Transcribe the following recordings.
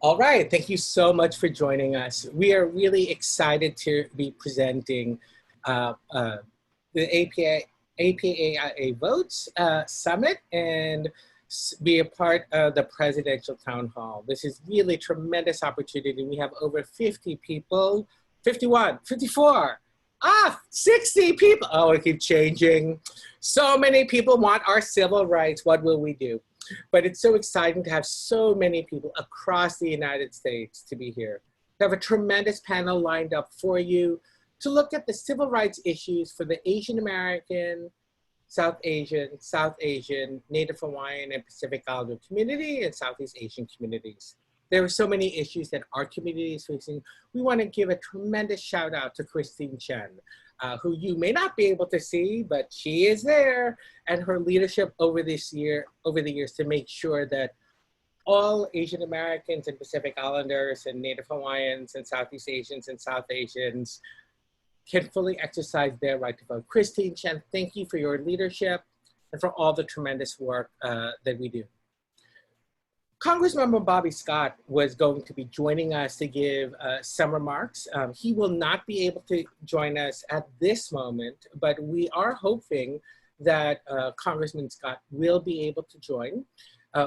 All right, thank you so much for joining us. We are really excited to be presenting the APAIA Votes Summit and be a part of the Presidential Town Hall. This is really a tremendous opportunity. We have over 50 people, 51, 54, 60 people. Oh, it keeps changing. So many people want our civil rights. What will we do? But it's so exciting to have so many people across the United States to be here. We have a tremendous panel lined up for you to look at the civil rights issues for the Asian American, South Asian, Native Hawaiian, and Pacific Islander community and Southeast Asian communities. There are so many issues that our community is facing. We want to give a tremendous shout out to Christine Chen, who you may not be able to see, but she is there, and her leadership over the years to make sure that all Asian Americans and Pacific Islanders and Native Hawaiians and Southeast Asians and South Asians can fully exercise their right to vote. Christine Chen, thank you for your leadership and for all the tremendous work that we do. Congressmember Bobby Scott was going to be joining us to give some remarks. He will not be able to join us at this moment, but we are hoping that Congressman Scott will be able to join.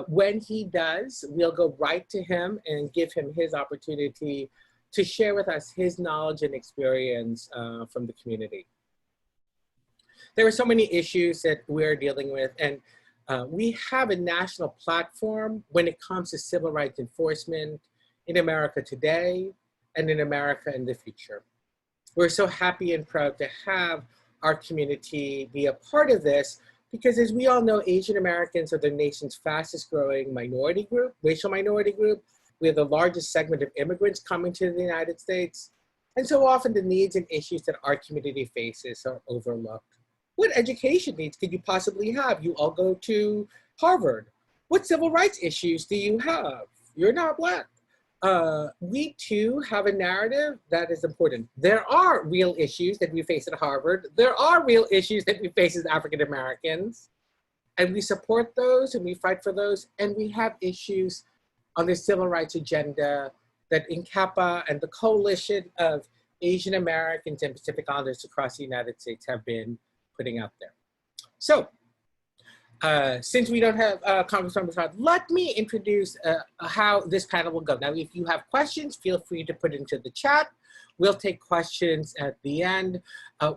When he does, we'll go right to him and give him his opportunity to share with us his knowledge and experience from the community. There are so many issues that we're dealing with, and we have a national platform when it comes to civil rights enforcement in America today and in America in the future. We're so happy and proud to have our community be a part of this because, as we all know, Asian Americans are the nation's fastest growing minority group, racial minority group. We have the largest segment of immigrants coming to the United States. And so often the needs and issues that our community faces are overlooked. What education needs could you possibly have? You all go to Harvard. What civil rights issues do you have? You're not Black. We too have a narrative that is important. There are real issues that we face at Harvard. There are real issues that we face as African Americans. And we support those and we fight for those. And we have issues on the civil rights agenda that NHPI and the coalition of Asian Americans and Pacific Islanders across the United States have been putting out there. So, since we don't have Congressman Scott, let me introduce how this panel will go. Now, if you have questions, feel free to put into the chat. We'll take questions at the end.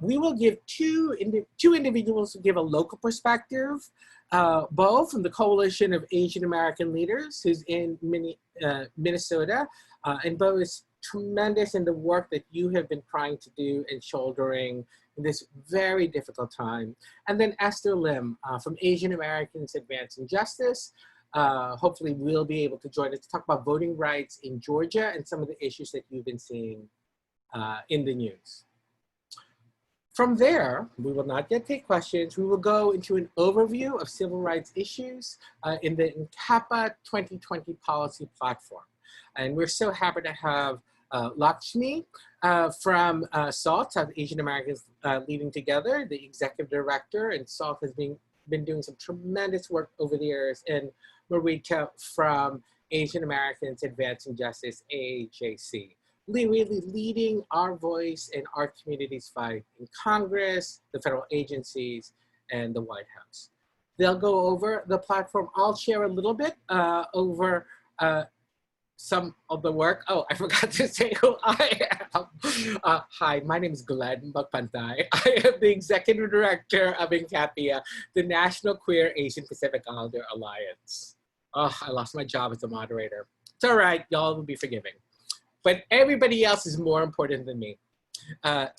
We will give two individuals to give a local perspective, both from the Coalition of Asian American Leaders, who's in Minnesota, and Bo is tremendous in the work that you have been trying to do and shouldering in this very difficult time. And then Esther Lim from Asian Americans Advancing Justice. Hopefully we'll be able to join us to talk about voting rights in Georgia and some of the issues that you've been seeing in the news. From there, we will not yet take questions. We will go into an overview of civil rights issues in the NHPI 2020 policy platform. And we're so happy to have Lakshmi from SALT, South Asian Americans Leading Together, the executive director, and SALT has been doing some tremendous work over the years, and Marita from Asian Americans Advancing Justice, AAJC, really leading our voice and our community's fight in Congress, the federal agencies, and the White House. They'll go over the platform. I'll share a little bit over some of the work. Oh, I forgot to say who I am. Hi, my name is Glenn Magpantay. I am the Executive Director of NHPI, the National Queer Asian Pacific Islander Alliance. Oh, I lost my job as a moderator. It's all right, y'all will be forgiving. But everybody else is more important than me. And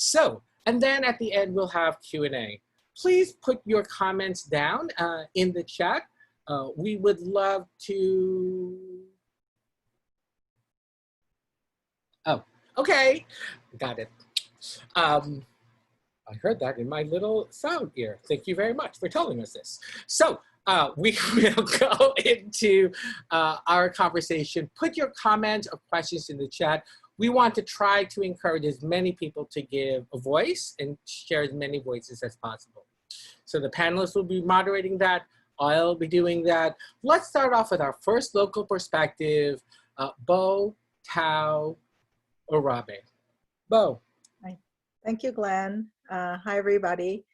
then at the end, we'll have Q&A. Please put your comments down in the chat. We would love to... Oh, okay, got it. I heard that in my little sound ear. Thank you very much for telling us this. So we will go into our conversation. Put your comments or questions in the chat. We want to try to encourage as many people to give a voice and share as many voices as possible. So the panelists will be moderating that. I'll be doing that. Let's start off with our first local perspective Bo, Tao, or Rabe. Bo. Hi. Thank you, Glenn. Hi, everybody.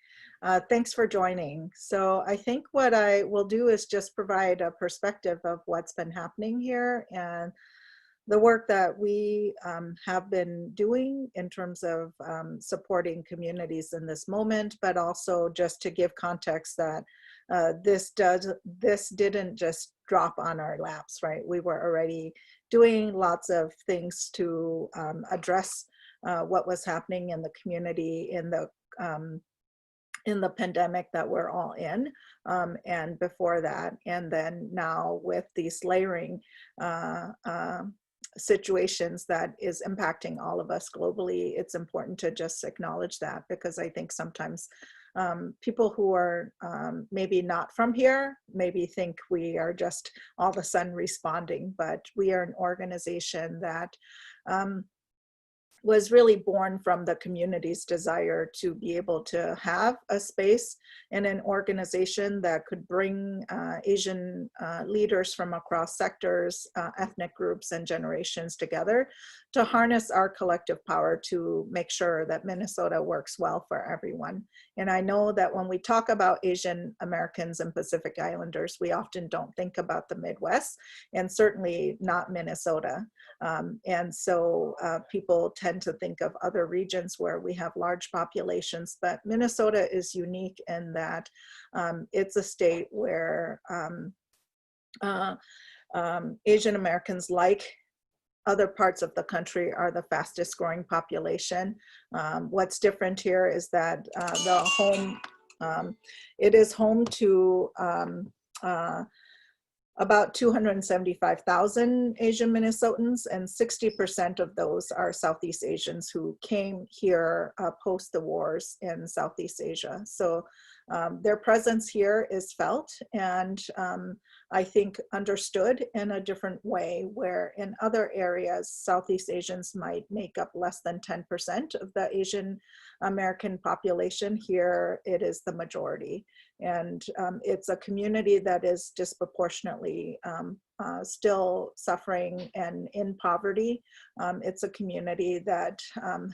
Thanks for joining. So I think what I will do is just provide a perspective of what's been happening here and the work that we have been doing in terms of supporting communities in this moment, but also just to give context that this didn't just drop on our laps, right? We were already doing lots of things to address what was happening in the community in the pandemic that we're all in, and before that, and then now with these layering situations that is impacting all of us globally, it's important to just acknowledge that, because I think sometimes people who are maybe not from here maybe think we are just all of a sudden responding, but we are an organization that was really born from the community's desire to be able to have a space and an organization that could bring Asian leaders from across sectors, ethnic groups, and generations together to harness our collective power to make sure that Minnesota works well for everyone. And I know that when we talk about Asian Americans and Pacific Islanders, we often don't think about the Midwest, and certainly not Minnesota. And so people tend to think of other regions where we have large populations, but Minnesota is unique in that it's a state where Asian Americans, like other parts of the country, are the fastest growing population. What's different here is that it is home to about 275,000 Asian Minnesotans, and 60% of those are Southeast Asians who came here post the wars in Southeast Asia. So their presence here is felt, and I think understood in a different way, where in other areas, Southeast Asians might make up less than 10% of the Asian American population. Here it is the majority. And it's a community that is disproportionately still suffering and in poverty. It's a community that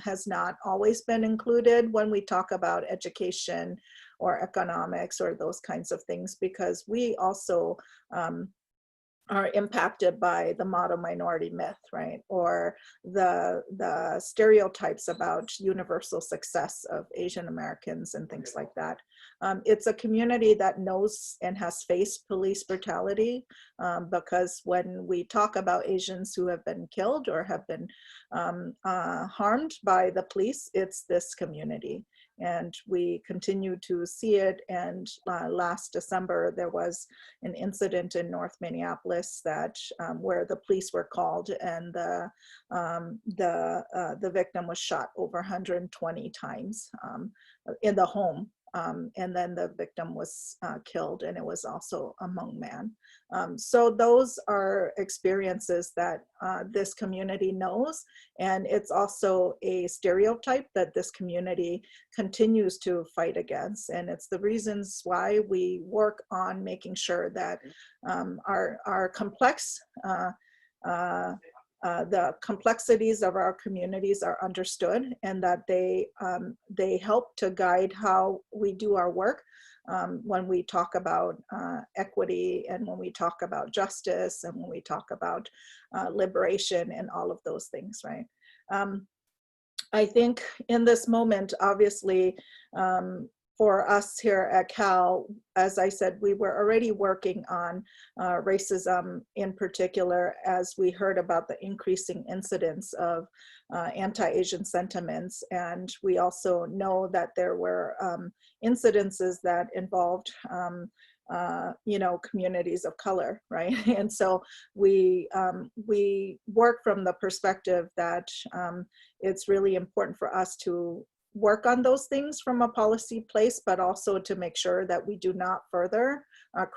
has not always been included when we talk about education or economics or those kinds of things, because we also are impacted by the model minority myth, right? Or the stereotypes about universal success of Asian Americans and things like that. It's a community that knows and has faced police brutality, because when we talk about Asians who have been killed or have been harmed by the police, it's this community. And we continue to see it. And last December, there was an incident in North Minneapolis that where the police were called, and the victim was shot over 120 times in the home. And then the victim was killed, and it was also a Hmong man. So those are experiences that this community knows, and it's also a stereotype that this community continues to fight against. And it's the reasons why we work on making sure that our complex the complexities of our communities are understood, and that they help to guide how we do our work when we talk about equity, and when we talk about justice, and when we talk about liberation, and all of those things, right? I think in this moment, obviously, for us here at Cal, as I said, we were already working on racism in particular, as we heard about the increasing incidence of anti-Asian sentiments. And we also know that there were incidences that involved communities of color, right? And so we work from the perspective that it's really important for us to work on those things from a policy place, but also to make sure that we do not further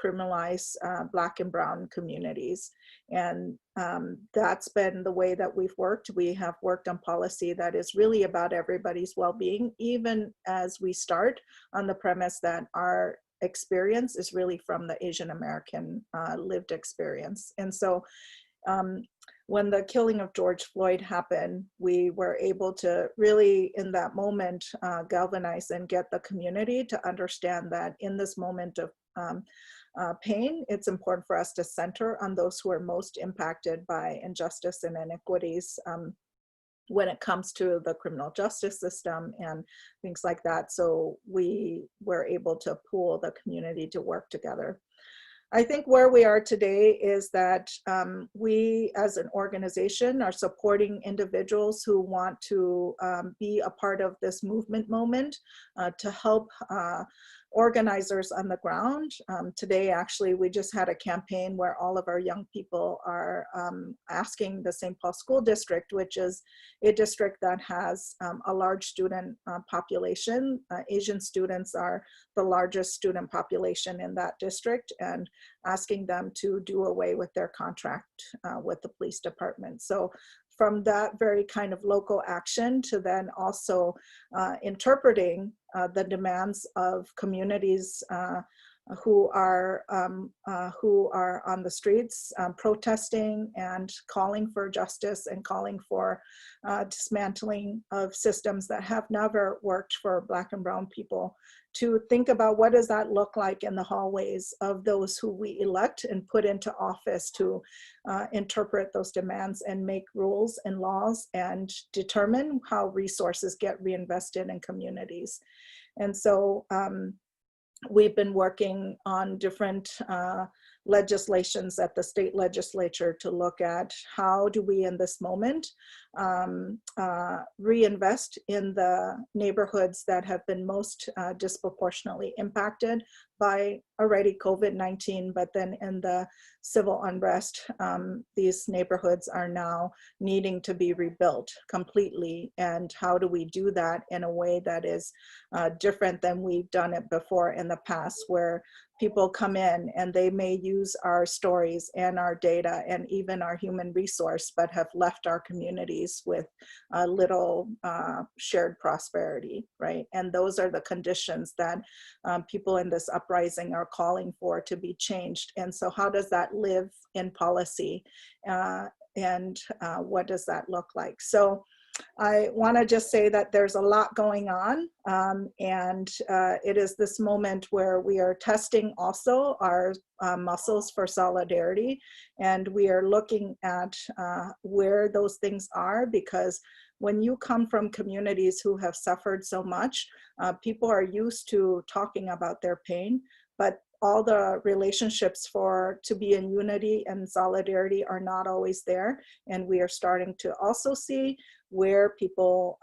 criminalize Black and Brown communities. And that's been the way that we've worked. We have worked on policy that is really about everybody's well-being, even as we start on the premise that our experience is really from the Asian American lived experience. And so when the killing of George Floyd happened, we were able to really, in that moment, galvanize and get the community to understand that in this moment of pain, it's important for us to center on those who are most impacted by injustice and inequities when it comes to the criminal justice system and things like that. So we were able to pool the community to work together. I think where we are today is that we as an organization are supporting individuals who want to be a part of this movement moment to help organizers on the ground. Today, actually, we just had a campaign where all of our young people are asking the St. Paul School District, which is a district that has a large student population. Asian students are the largest student population in that district, and asking them to do away with their contract with the police department. So from that very kind of local action to then also interpreting the demands of communities who are on the streets protesting and calling for justice and calling for dismantling of systems that have never worked for Black and Brown people, to think about what does that look like in the hallways of those who we elect and put into office to interpret those demands and make rules and laws and determine how resources get reinvested in communities. And so we've been working on different legislations at the state legislature to look at how do we in this moment reinvest in the neighborhoods that have been most disproportionately impacted by already COVID-19, but then in the civil unrest, these neighborhoods are now needing to be rebuilt completely. And how do we do that in a way that is different than we've done it before in the past, where people come in and they may use our stories and our data and even our human resource, but have left our communities with little shared prosperity, right? And those are the conditions that people in this uprising are calling for to be changed. And so how does that live in policy? And what does that look like? So I want to just say that there's a lot going on, and it is this moment where we are testing also our muscles for solidarity, and we are looking at where those things are, because when you come from communities who have suffered so much, people are used to talking about their pain, but all the relationships to be in unity and solidarity are not always there. And we are starting to also see where people,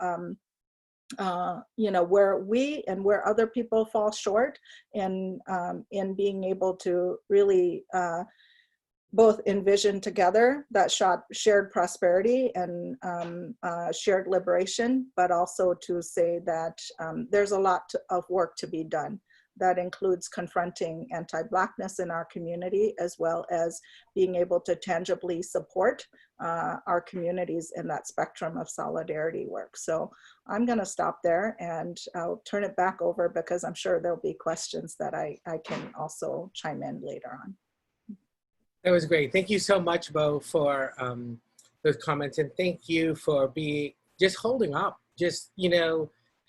where we and where other people fall short in being able to really both envision together that shared prosperity and shared liberation, but also to say that there's a lot of work to be done. That includes confronting anti-Blackness in our community, as well as being able to tangibly support our communities in that spectrum of solidarity work. So I'm going to stop there and I'll turn it back over, because I'm sure there'll be questions that I can also chime in later on. That was great. Thank you so much, Bo, for those comments, and thank you for just holding up, just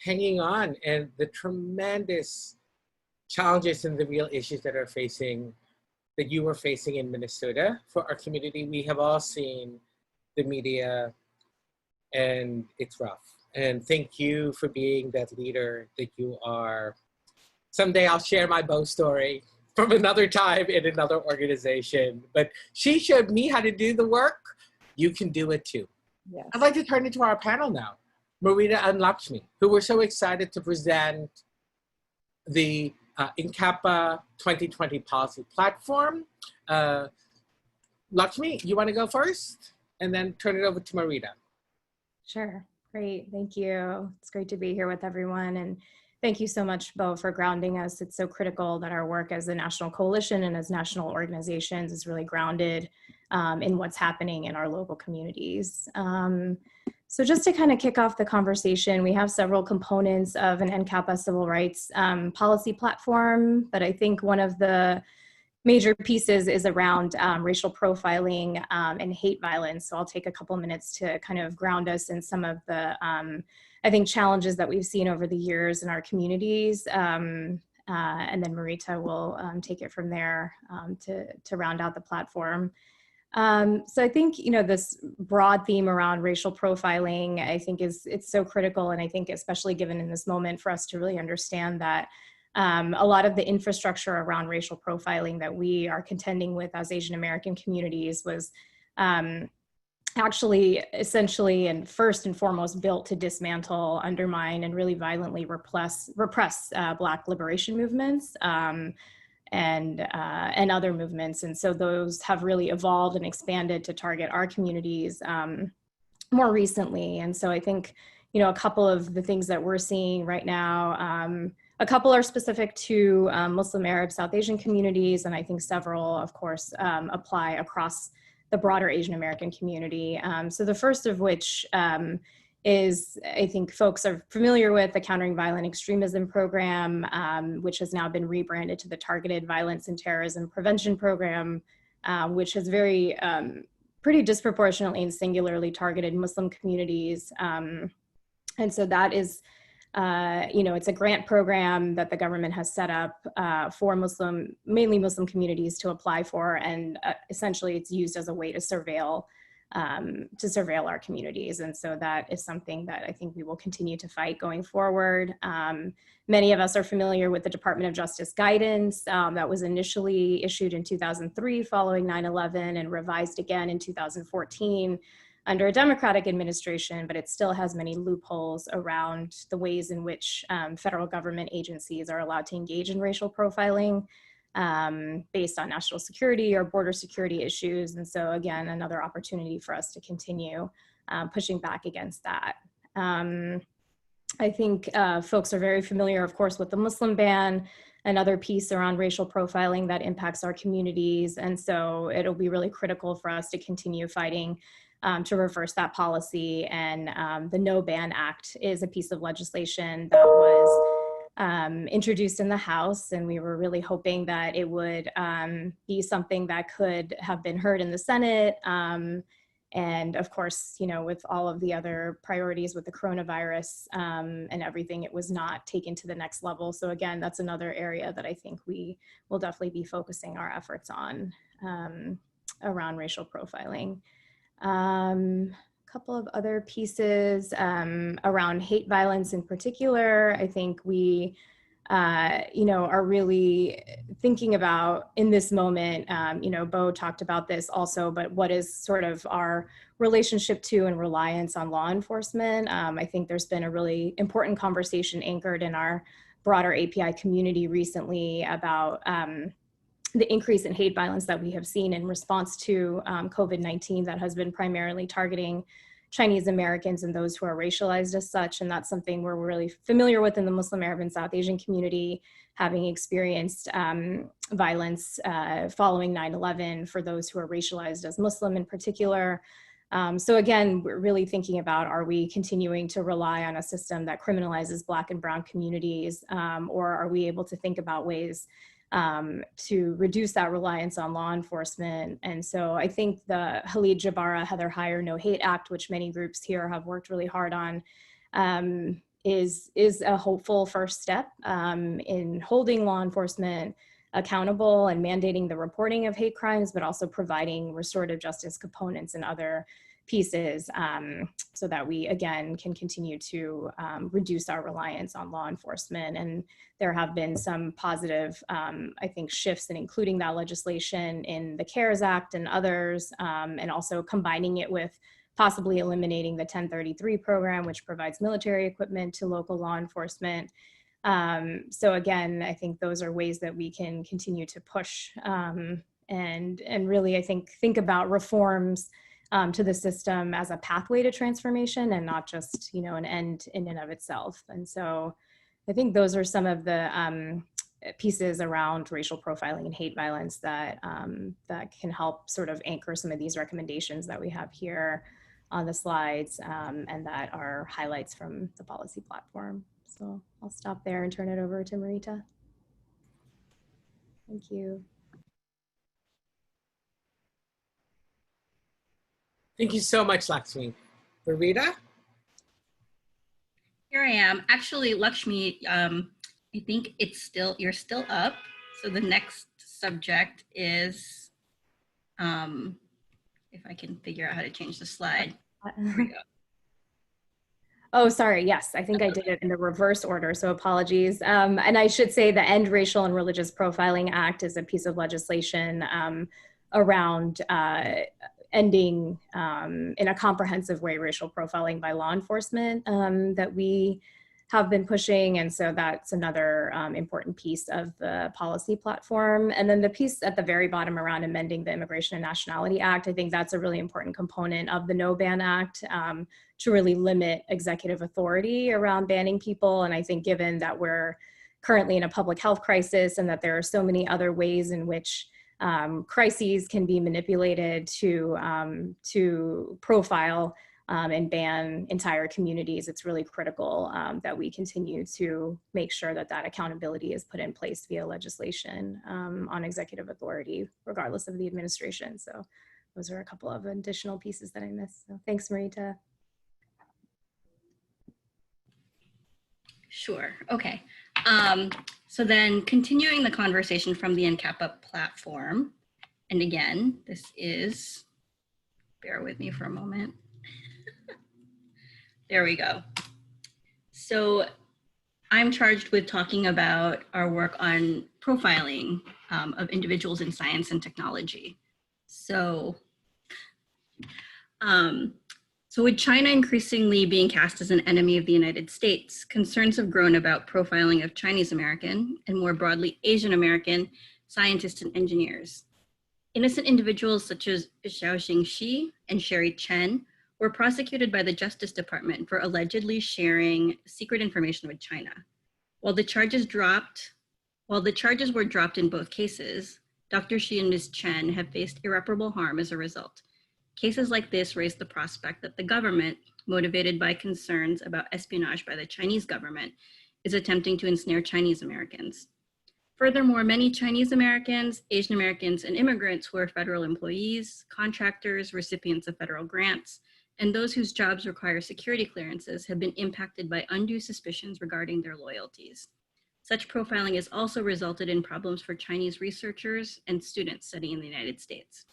hanging on, and the tremendous challenges and the real issues that you were facing in Minnesota for our community. We have all seen the media, and it's rough. And thank you for being that leader that you are. Someday I'll share my Bo story from another time in another organization, but she showed me how to do the work. You can do it too. Yes. I'd like to turn it to our panel now, Marita and Lakshmi, who were so excited to present the NHPI 2020 policy platform. Lakshmi, you want to go first? And then turn it over to Marita. Sure, great, thank you. It's great to be here with everyone. And thank you so much, Bo, for grounding us. It's so critical that our work as a national coalition and as national organizations is really grounded in what's happening in our local communities. So just to kind of kick off the conversation, we have several components of an NHPI civil rights policy platform, but I think one of the major pieces is around racial profiling and hate violence. So I'll take a couple minutes to kind of ground us in some of the, I think, challenges that we've seen over the years in our communities. And then Marita will take it from there to round out the platform. So I think, this broad theme around racial profiling, I think it's so critical. And I think especially given in this moment for us to really understand that a lot of the infrastructure around racial profiling that we are contending with as Asian American communities was actually essentially and first and foremost built to dismantle, undermine, and really violently repress Black liberation movements and other movements. And so those have really evolved and expanded to target our communities more recently. And so I think, a couple of the things that we're seeing right now, a couple are specific to Muslim, Arab, South Asian communities, and I think several, of course, apply across the broader Asian American community. So the first of which is, I think folks are familiar with, the Countering Violent Extremism Program, which has now been rebranded to the Targeted Violence and Terrorism Prevention Program, which has pretty disproportionately and singularly targeted Muslim communities. And so that is, it's a grant program that the government has set up for mainly Muslim communities to apply for, and essentially it's used as a way to surveil our communities. And so that is something that I think we will continue to fight going forward. Many of us are familiar with the Department of Justice guidance that was initially issued in 2003 following 9/11 and revised again in 2014 under a Democratic administration, but it still has many loopholes around the ways in which federal government agencies are allowed to engage in racial profiling based on national security or border security issues. And so again, another opportunity for us to continue pushing back against that. I think folks are very familiar, of course, with the Muslim ban, another piece around racial profiling that impacts our communities. And so it'll be really critical for us to continue fighting to reverse that policy. And the No Ban Act is a piece of legislation that was introduced in the House, and we were really hoping that it would be something that could have been heard in the Senate. And of course, with all of the other priorities with the coronavirus and everything, it was not taken to the next level. So again, that's another area that I think we will definitely be focusing our efforts on around racial profiling. A couple of other pieces around hate violence in particular. I think we, are really thinking about in this moment, Bo talked about this also, but what is sort of our relationship to and reliance on law enforcement? I think there's been a really important conversation anchored in our broader API community recently about the increase in hate violence that we have seen in response to COVID-19 that has been primarily targeting Chinese Americans and those who are racialized as such. And that's something we're really familiar with in the Muslim, Arab, and South Asian community, having experienced violence following 9/11 for those who are racialized as Muslim in particular. So again, we're really thinking about, are we continuing to rely on a system that criminalizes Black and Brown communities, or are we able to think about ways to reduce that reliance on law enforcement? And so I think the Khalid Jabara, Heather Heyer No Hate Act, which many groups here have worked really hard on, is a hopeful first step in holding law enforcement accountable and mandating the reporting of hate crimes, but also providing restorative justice components and other pieces so that we, again, can continue to reduce our reliance on law enforcement. And there have been some positive, I think, shifts in including that legislation in the CARES Act and others, and also combining it with possibly eliminating the 1033 program, which provides military equipment to local law enforcement. So again, I think those are ways that we can continue to push and really, I think about reforms to the system as a pathway to transformation and not just, an end in and of itself. And so I think those are some of the pieces around racial profiling and hate violence that that can help sort of anchor some of these recommendations that we have here on the slides and that are highlights from the policy platform. So I'll stop there and turn it over to Marita. Thank you. Thank you so much, Lakshmi. Rita? Here I am. Actually, Lakshmi, I think you're still up. So the next subject is, if I can figure out how to change the slide. Here we go. Oh, sorry. Yes, I think I did it in the reverse order, so apologies. And I should say the End Racial and Religious Profiling Act is a piece of legislation around ending in a comprehensive way racial profiling by law enforcement that we have been pushing. And so that's another important piece of the policy platform. And then the piece at the very bottom around amending the Immigration and Nationality Act, I think that's a really important component of the No Ban Act to really limit executive authority around banning people. And I think given that we're currently in a public health crisis and that there are so many other ways in which crises can be manipulated to profile and ban entire communities, it's really critical that we continue to make sure that that accountability is put in place via legislation on executive authority, regardless of the administration. So those are a couple of additional pieces that I missed. So thanks, Marita. Sure, okay. So then continuing the conversation from the NCAPA platform, and again, this is, bear with me for a moment. There we go. So I'm charged with talking about our work on profiling of individuals in science and technology. So with China increasingly being cast as an enemy of the United States, concerns have grown about profiling of Chinese American and more broadly Asian American scientists and engineers. Innocent individuals such as Xiaoxing Shi and Sherry Chen were prosecuted by the Justice Department for allegedly sharing secret information with China. While the charges were dropped in both cases, Dr. Shi and Ms. Chen have faced irreparable harm as a result. Cases like this raise the prospect that the government, motivated by concerns about espionage by the Chinese government, is attempting to ensnare Chinese Americans. Furthermore, many Chinese Americans, Asian Americans, and immigrants who are federal employees, contractors, recipients of federal grants, and those whose jobs require security clearances have been impacted by undue suspicions regarding their loyalties. Such profiling has also resulted in problems for Chinese researchers and students studying in the United States.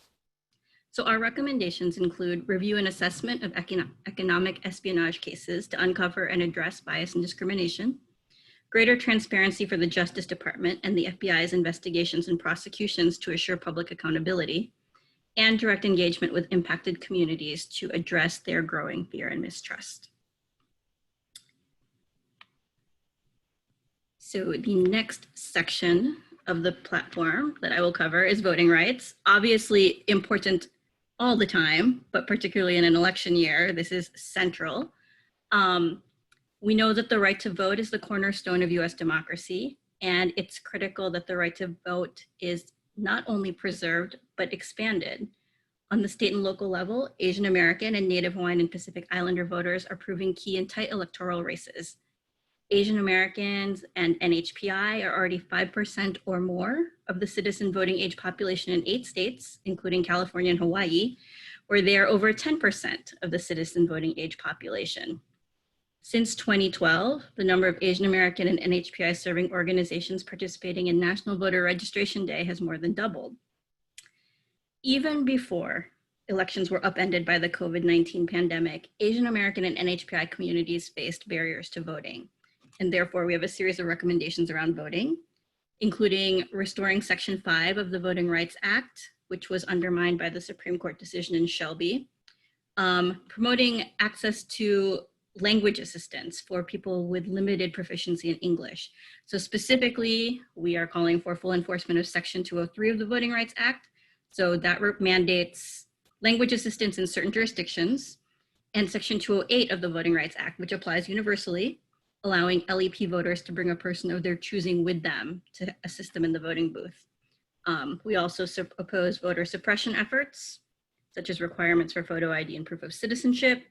So our recommendations include review and assessment of economic espionage cases to uncover and address bias and discrimination, greater transparency for the Justice Department and the FBI's investigations and prosecutions to assure public accountability, and direct engagement with impacted communities to address their growing fear and mistrust. So the next section of the platform that I will cover is voting rights. Obviously important all the time, but particularly in an election year, this is central. We know that the right to vote is the cornerstone of US democracy, and it's critical that the right to vote is not only preserved, but expanded. On the state and local level, Asian American and Native Hawaiian and Pacific Islander voters are proving key in tight electoral races. Asian Americans and NHPI are already 5% or more of the citizen voting age population in 8 states, including California and Hawaii, where they are over 10% of the citizen voting age population. Since 2012, the number of Asian American and NHPI serving organizations participating in National Voter Registration Day has more than doubled. Even before elections were upended by the COVID-19 pandemic, Asian American and NHPI communities faced barriers to voting. And therefore, we have a series of recommendations around voting, including restoring Section 5 of the Voting Rights Act, which was undermined by the Supreme Court decision in Shelby, promoting access to language assistance for people with limited proficiency in English. So specifically, we are calling for full enforcement of Section 203 of the Voting Rights Act. So that mandates language assistance in certain jurisdictions, and Section 208 of the Voting Rights Act, which applies universally, allowing LEP voters to bring a person of their choosing with them to assist them in the voting booth. We also oppose voter suppression efforts, such as requirements for photo ID and proof of citizenship.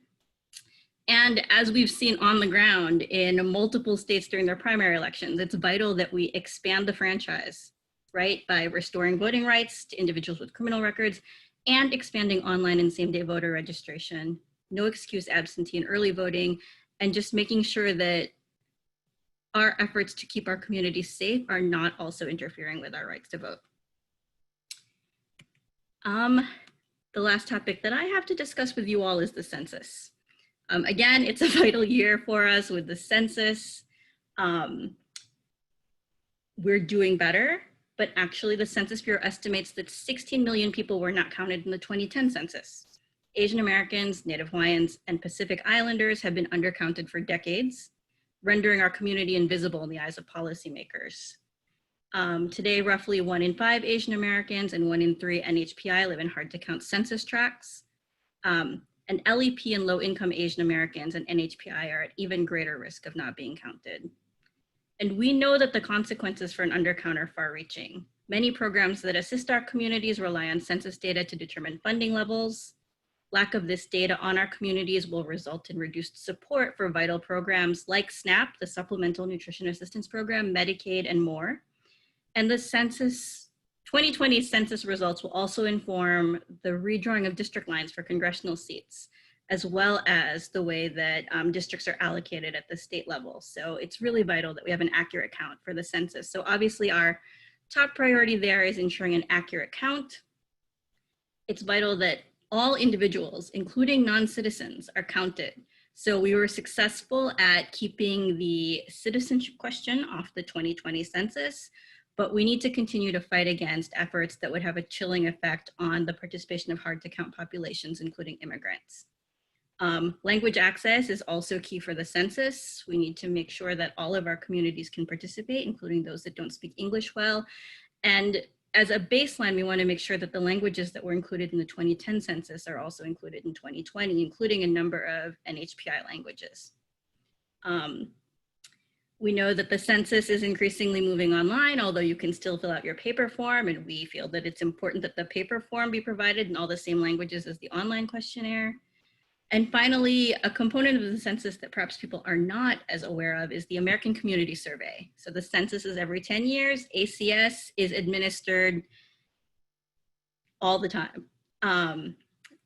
And as we've seen on the ground in multiple states during their primary elections, it's vital that we expand the franchise, right, by restoring voting rights to individuals with criminal records and expanding online and same-day voter registration, no excuse absentee and early voting, and just making sure that our efforts to keep our communities safe are not also interfering with our rights to vote. The last topic that I have to discuss with you all is the census. Again, it's a vital year for us with the census. We're doing better, but actually the Census Bureau estimates that 16 million people were not counted in the 2010 census. Asian Americans, Native Hawaiians, and Pacific Islanders have been undercounted for decades, rendering our community invisible in the eyes of policymakers. Today, roughly 1 in 5 Asian Americans and 1 in 3 NHPI live in hard to count census tracts. And LEP and low-income Asian Americans and NHPI are at even greater risk of not being counted. And we know that the consequences for an undercount are far-reaching. Many programs that assist our communities rely on census data to determine funding levels. Lack of this data on our communities will result in reduced support for vital programs like SNAP, the Supplemental Nutrition Assistance Program, Medicaid, and more. And the 2020 census results will also inform the redrawing of district lines for congressional seats, as well as the way that districts are allocated at the state level. So it's really vital that we have an accurate count for the census. So obviously our top priority there is ensuring an accurate count. It's vital that all individuals, including non-citizens, are counted. So we were successful at keeping the citizenship question off the 2020 census, but we need to continue to fight against efforts that would have a chilling effect on the participation of hard to count populations, including immigrants. Language access is also key for the census. We need to make sure that all of our communities can participate, including those that don't speak English well. And as a baseline, we want to make sure that the languages that were included in the 2010 census are also included in 2020, including a number of NHPI languages. We know that the census is increasingly moving online, although you can still fill out your paper form, and we feel that it's important that the paper form be provided in all the same languages as the online questionnaire. And finally, a component of the census that perhaps people are not as aware of is the American Community Survey. So the census is every 10 years. ACS is administered all the time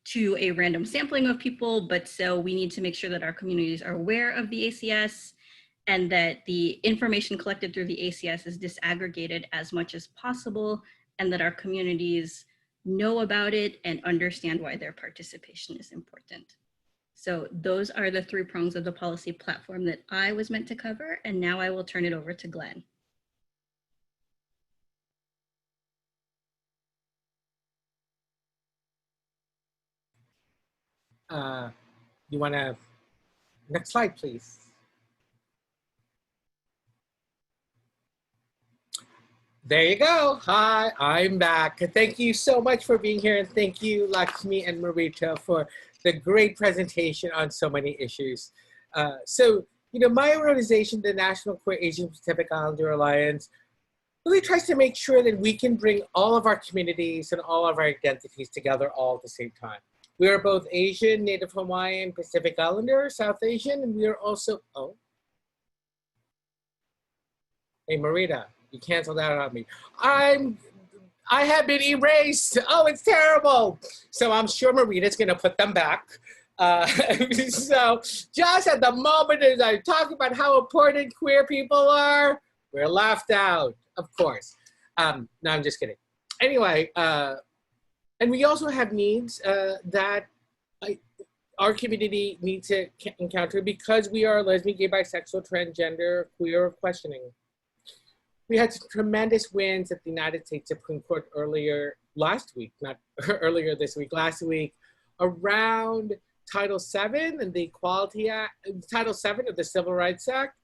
to a random sampling of people, but so we need to make sure that our communities are aware of the ACS and that the information collected through the ACS is disaggregated as much as possible, and that our communities know about it and understand why their participation is important. So those are the 3 prongs of the policy platform that I was meant to cover, and now I will turn it over to Glenn. You want to, next slide, please. There you go. Hi, I'm back. Thank you so much for being here, and thank you, Lakshmi and Marita, for the great presentation on so many issues. So, you know, my organization, the National Queer Asian Pacific Islander Alliance, really tries to make sure that we can bring all of our communities and all of our identities together all at the same time. We are both Asian, Native Hawaiian, Pacific Islander, South Asian, and we are also, oh. Hey, Marita, you canceled that on me. I have been erased. Oh, it's terrible. So I'm sure Marita's gonna put them back. So just at the moment as I talk about how important queer people are, we're laughed out, of course. No, I'm just kidding. Anyway, and we also have needs that our community needs to encounter because we are lesbian, gay, bisexual, transgender, queer questioning. We had some tremendous wins at the United States Supreme Court earlier last week, not earlier this week, last week, around Title VII and the Equality Act, Title VII of the Civil Rights Act,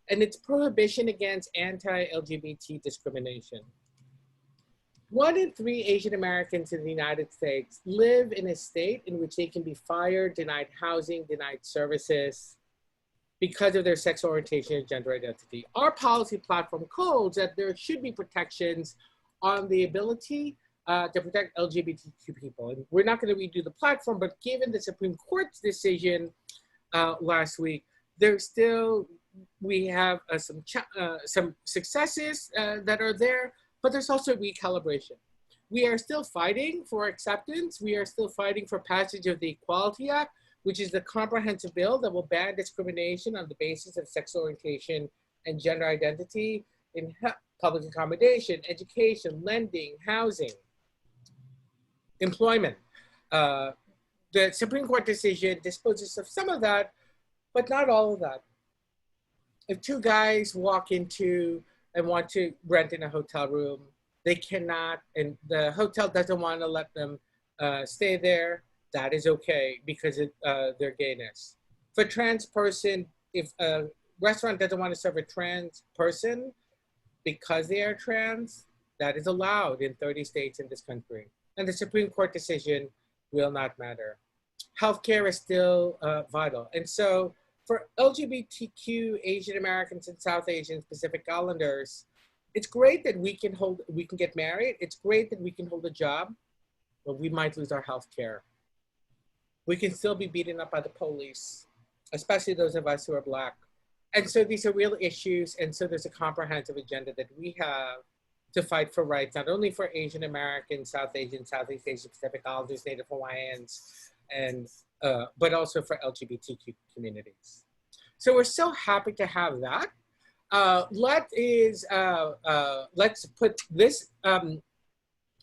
and its prohibition against anti-LGBT discrimination. 1 in 3 Asian Americans in the United States live in a state in which they can be fired, denied housing, denied services, because of their sexual orientation and gender identity. Our policy platform holds that there should be protections on the ability to protect LGBTQ people. And we're not going to redo the platform, but given the Supreme Court's decision last week, there's still, we have some successes that are there, but there's also recalibration. we are still fighting for acceptance. We are still fighting for passage of the Equality Act, which is the comprehensive bill that will ban discrimination on the basis of sexual orientation and gender identity in public accommodation, education, lending, housing, employment. The Supreme Court decision disposes of some of that, but not all of that. If two guys walk into and want to rent in a hotel room, they cannot, and the hotel doesn't want to let them stay there, that is okay because of their gayness. For a trans person, if a restaurant doesn't want to serve a trans person because they are trans, that is allowed in 30 states in this country. And the Supreme Court decision will not matter. Healthcare is still vital. And so for LGBTQ, Asian Americans and South Asian Pacific Islanders, it's great that we can get married. It's great that we can hold a job, but we might lose our health care. We can still be beaten up by the police, especially those of us who are Black. And so these are real issues. And so there's a comprehensive agenda that we have to fight for rights, not only for Asian Americans, South Asian, Southeast Asian, Pacific Islanders, Native Hawaiians, and but also for LGBTQ communities. So we're so happy to have that. Let's put this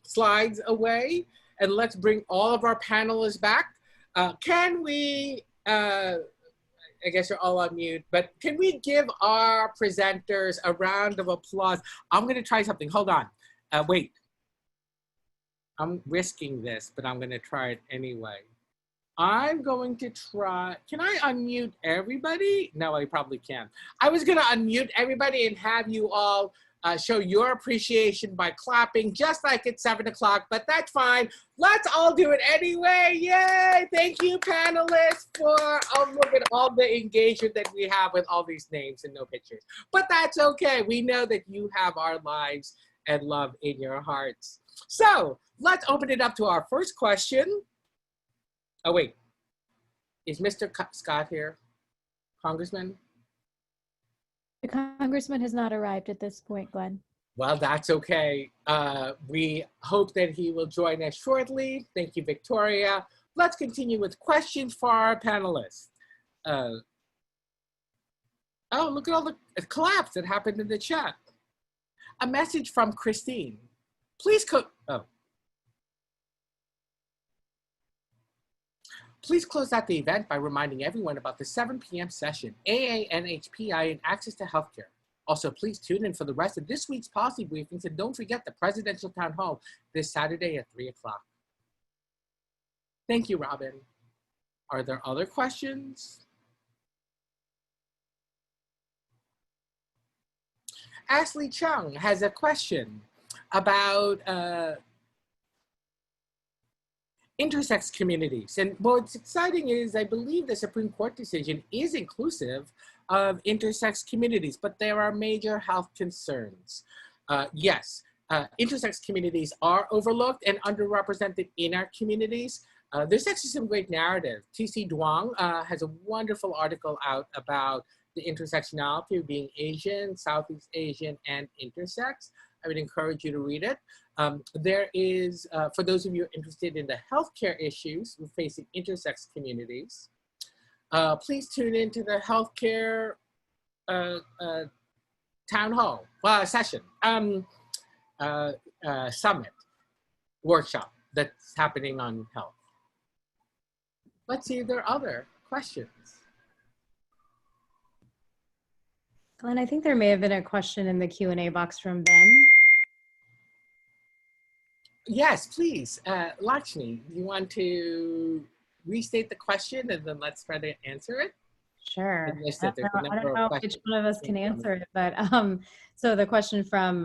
slides away and let's bring all of our panelists back. Can we, I guess you're all on mute, but can we give our presenters a round of applause? I'm gonna try something, hold on. Wait, I'm risking this, but I'm gonna try it anyway. I'm going to try, can I unmute everybody? No, I probably can't. I was gonna unmute everybody and have you all show your appreciation by clapping just like it's 7 o'clock, but that's fine. Let's all do it anyway, yay! Thank you panelists for, oh, look at all the engagement that we have with all these names and no pictures. But that's okay, we know that you have our lives and love in your hearts. So let's open it up to our first question. Oh wait, is Mr. Scott here, Congressman? The congressman has not arrived at this point, Glenn. Well, that's okay. We hope that he will join us shortly. Thank you, Victoria. Let's continue with questions for our panelists. Oh, look at all the collapse that happened in the chat. A message from Christine. Please Please close out the event by reminding everyone about the 7 p.m. session, AA, NHPI, and access to healthcare. Also, please tune in for the rest of this week's policy briefings, and don't forget the Presidential Town Hall this Saturday at 3 o'clock. Thank you, Robin. Are there other questions? Ashley Chung has a question about intersex communities. And what's exciting is I believe the Supreme Court decision is inclusive of intersex communities, but there are major health concerns. Yes, intersex communities are overlooked and underrepresented in our communities. There's actually some great narrative. T.C. Duong has a wonderful article out about the intersectionality of being Asian, Southeast Asian, and intersex. I would encourage you to read it. There is, for those of you interested in the healthcare issues facing intersex communities, please tune into the healthcare town hall, session, summit, workshop that's happening on health. Let's see if there are other questions. Glenn, I think there may have been a question in the Q&A box from Ben. Yes, please. Lakshmi, you want to restate the question and then let's try to answer it? Sure. I don't know which one of us can answer it, but so the question from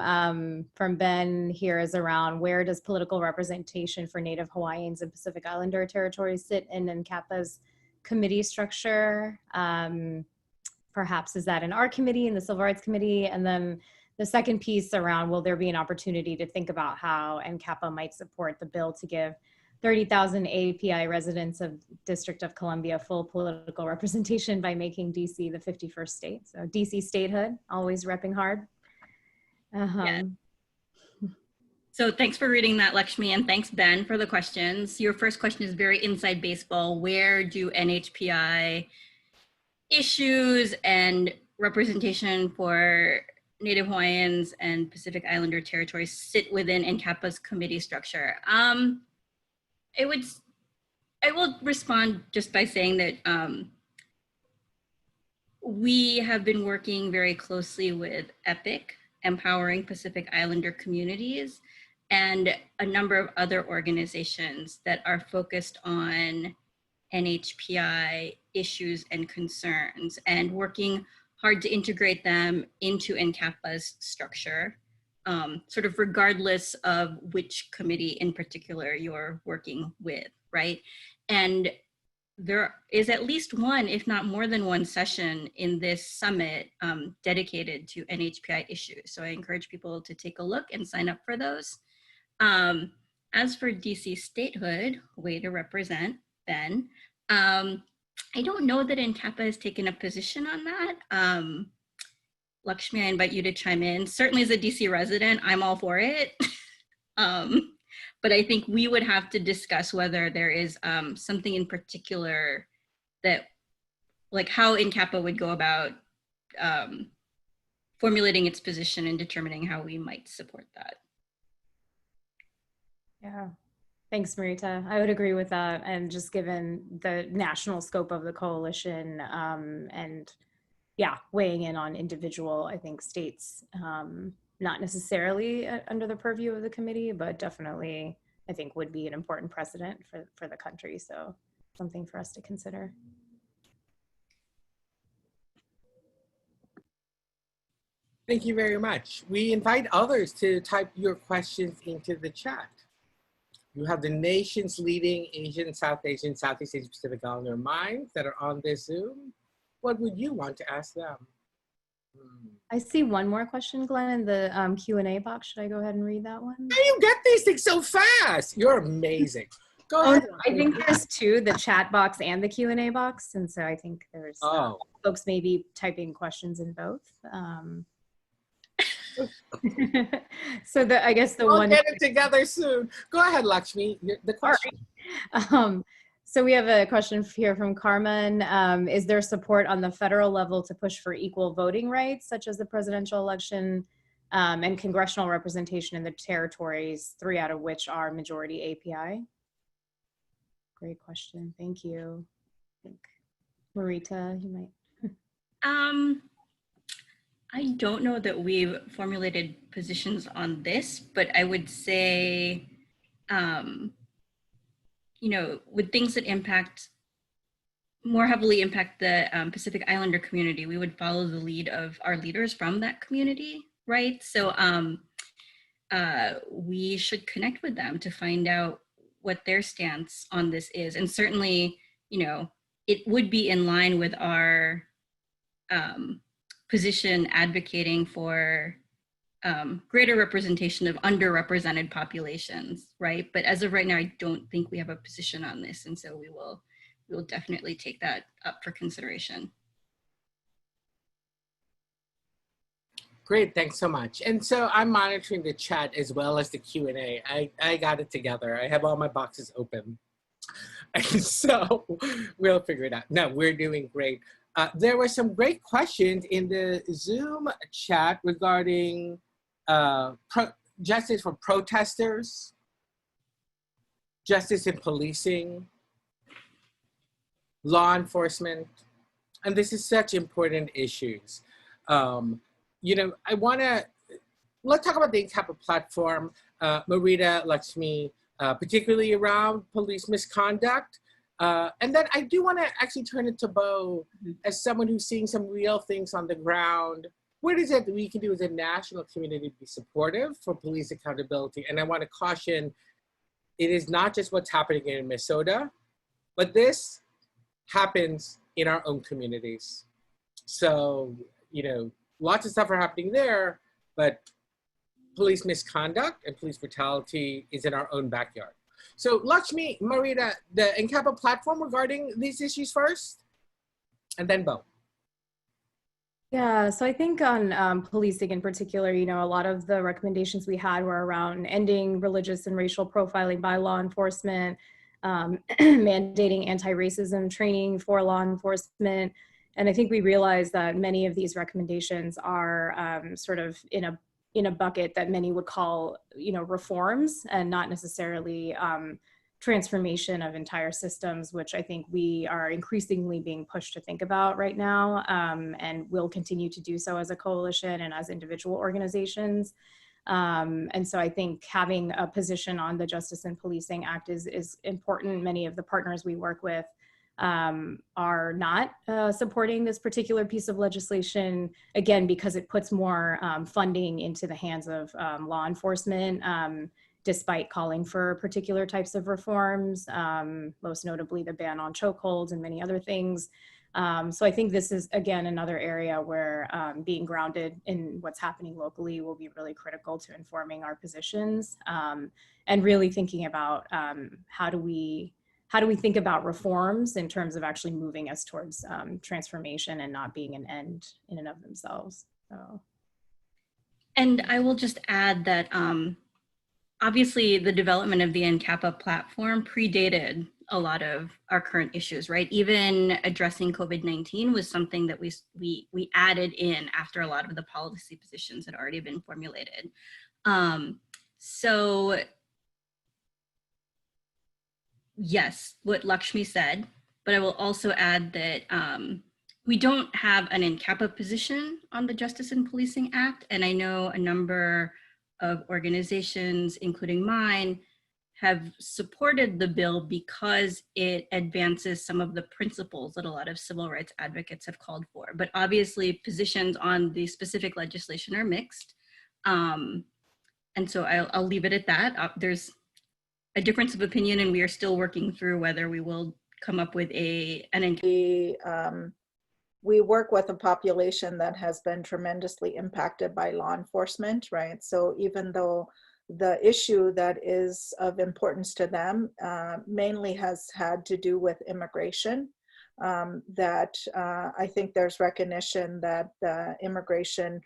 Ben here is around where does political representation for Native Hawaiians and Pacific Islander territories sit in NCAPA's committee structure? Perhaps is that in our committee, in the Civil Rights Committee? And then the second piece around, will there be an opportunity to think about how NCAPA might support the bill to give 30,000 API residents of District of Columbia full political representation by making DC the 51st state? So DC statehood, always repping hard. Yeah. So thanks for reading that, Lakshmi, and thanks, Ben, for the questions. Your first question is very inside baseball. Where do NHPI issues and representation for Native Hawaiians and Pacific Islander territories sit within NCAPA's committee structure? I will respond just by saying that we have been working very closely with EPIC, Empowering Pacific Islander Communities, and a number of other organizations that are focused on NHPI issues and concerns, and working hard to integrate them into NCAPA's structure, sort of regardless of which committee in particular you're working with, right? And there is at least one, if not more than one session in this summit dedicated to NHPI issues. So I encourage people to take a look and sign up for those. As for DC statehood, way to represent, Ben, I don't know that NCAPA has taken a position on that. Lakshmi, I invite you to chime in. Certainly as a DC resident, I'm all for it. But I think we would have to discuss whether there is something in particular that, like how NCAPA would go about formulating its position and determining how we might support that. Yeah, thanks, Marita. I would agree with that. And just given the national scope of the coalition and yeah, weighing in on individual, I think states, not necessarily under the purview of the committee, but definitely I think would be an important precedent for the country. So something for us to consider. Thank you very much. We invite others to type your questions into the chat. You have the nation's leading Asian, South Asian, Southeast Asian Pacific Islander minds that are on this Zoom. What would you want to ask them? I see one more question, Glenn, in the Q&A box. Should I go ahead and read that one? How do you get these things so fast? You're amazing. Go ahead. No, I think there's two, the chat box and the Q&A box. And so I think there's folks maybe typing questions in both. So I guess the we'll one- get it together soon. Go ahead, Lakshmi, the question. So we have a question here from Carmen. Is there support on the federal level to push for equal voting rights, such as the presidential election and congressional representation in the territories, 3 out of which are majority API? Great question, thank you. I think Marita, you might. I don't know that we've formulated positions on this, but I would say, you know, with things that more heavily impact the Pacific Islander community, we would follow the lead of our leaders from that community, right? So we should connect with them to find out what their stance on this is. And certainly, you know, it would be in line with our position advocating for greater representation of underrepresented populations, right? But as of right now, I don't think we have a position on this. And so we will definitely take that up for consideration. Great, thanks so much. And so I'm monitoring the chat as well as the Q&A. I got it together. I have all my boxes open. And so we'll figure it out. No, we're doing great. There were some great questions in the Zoom chat regarding justice for protesters, justice in policing, law enforcement, and this is such important issues. You know, let's talk about the NCAPA platform, Marita, Lakshmi, particularly around police misconduct. And then I do want to actually turn it to Bo as someone who's seeing some real things on the ground. What is it that we can do as a national community to be supportive for police accountability? And I want to caution, it is not just what's happening in Minnesota, but this happens in our own communities. So, you know, lots of stuff are happening there, but police misconduct and police brutality is in our own backyard. So Lakshmi, Marita, the NCAPA platform regarding these issues first, and then Bo. Yeah, so I think on policing in particular, you know, a lot of the recommendations we had were around ending religious and racial profiling by law enforcement, mandating anti-racism training for law enforcement. And I think we realized that many of these recommendations are sort of in a bucket that many would call, you know, reforms and not necessarily transformation of entire systems, which I think we are increasingly being pushed to think about right now, and will continue to do so as a coalition and as individual organizations. And so I think having a position on the Justice and Policing Act is important. Many of the partners we work with are not supporting this particular piece of legislation, again, because it puts more funding into the hands of law enforcement, despite calling for particular types of reforms, most notably the ban on chokeholds and many other things. So I think this is, again, another area where being grounded in what's happening locally will be really critical to informing our positions, and really thinking about how do we think about reforms in terms of actually moving us towards transformation and not being an end in and of themselves. So. And I will just add that obviously the development of the NCAPA platform predated a lot of our current issues, right? Even addressing COVID-19 was something that we added in after a lot of the policy positions had already been formulated. So yes, what Lakshmi said, but I will also add that we don't have an NCAPA position on the Justice and Policing Act. And I know a number of organizations, including mine, have supported the bill because it advances some of the principles that a lot of civil rights advocates have called for. But obviously positions on the specific legislation are mixed. And so I'll leave it at that. There's a difference of opinion, and we are still working through whether we will come up with we work with a population that has been tremendously impacted by law enforcement, right? So even though the issue that is of importance to them mainly has had to do with immigration, that I think there's recognition that the immigration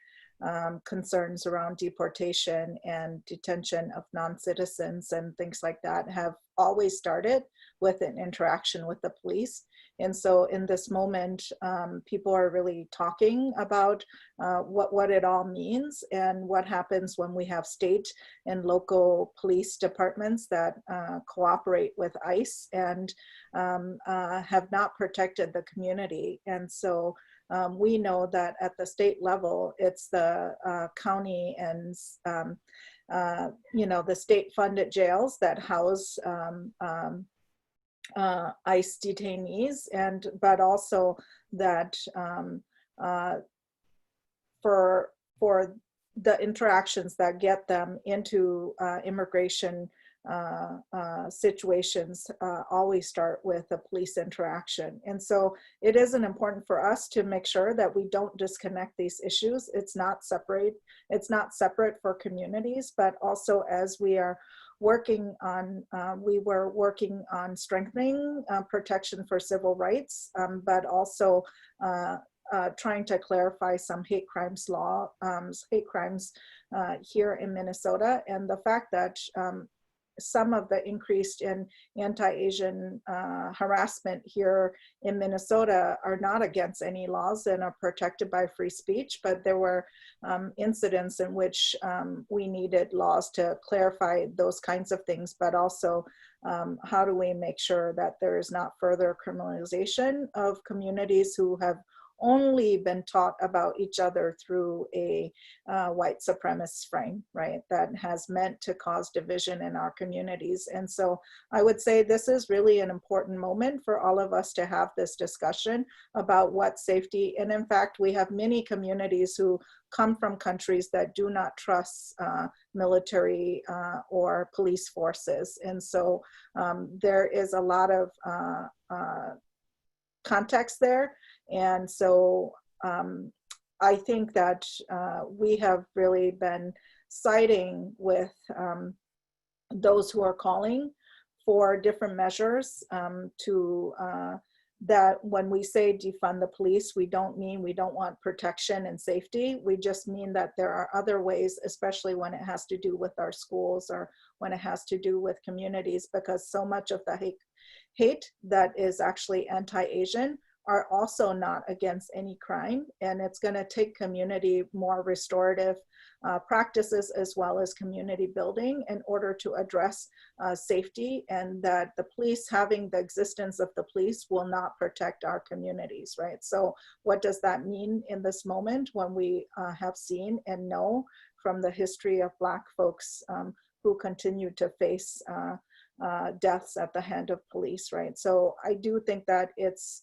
concerns around deportation and detention of non-citizens and things like that have always started with an interaction with the police. And so in this moment, people are really talking about what it all means and what happens when we have state and local police departments that cooperate with ICE and have not protected the community. And so we know that at the state level, it's the county and the state-funded jails that house ICE detainees, but also that for the interactions that get them into immigration situations always start with a police interaction. And so it isn't important for us to make sure that we don't disconnect these issues. It's not separate for communities, but also as we are working on, we were working on strengthening protection for civil rights, but also trying to clarify some hate crimes here in Minnesota. And the fact that some of the increased in anti-Asian harassment here in Minnesota are not against any laws and are protected by free speech, but there were incidents in which we needed laws to clarify those kinds of things, but also how do we make sure that there is not further criminalization of communities who have only been taught about each other through a white supremacist frame, right? That has meant to cause division in our communities. And so I would say this is really an important moment for all of us to have this discussion about what safety, and in fact, we have many communities who come from countries that do not trust military or police forces. And so there is a lot of context there. And so I think that we have really been siding with those who are calling for different measures to that when we say defund the police, we don't mean we don't want protection and safety. We just mean that there are other ways, especially when it has to do with our schools or when it has to do with communities, because so much of the hate that is actually anti-Asian are also not against any crime. And it's going to take community more restorative practices as well as community building in order to address safety, and that the police, having the existence of the police, will not protect our communities, right? So what does that mean in this moment when we have seen and know from the history of Black folks who continue to face deaths at the hand of police, right? So I do think that it's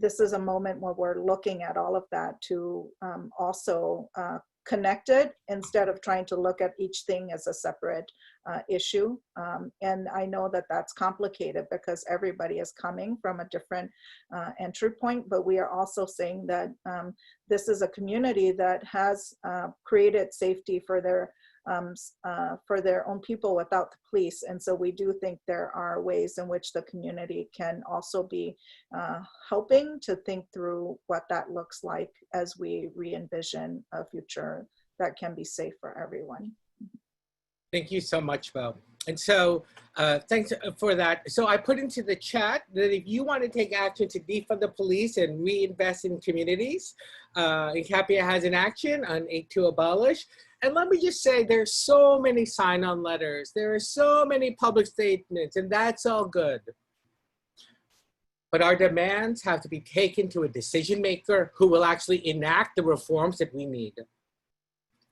this is a moment where we're looking at all of that to also connect it instead of trying to look at each thing as a separate issue. And I know that that's complicated because everybody is coming from a different entry point, but we are also saying that this is a community that has created safety for their own people without the police. And so we do think there are ways in which the community can also be helping to think through what that looks like as we re-envision a future that can be safe for everyone. Thank you so much, Bo. And so thanks for that. So I put into the chat that if you want to take action to defund the police and reinvest in communities, NHPI has an action on 8 to abolish. And let me just say, there's so many sign-on letters. There are so many public statements, and that's all good. But our demands have to be taken to a decision maker who will actually enact the reforms that we need.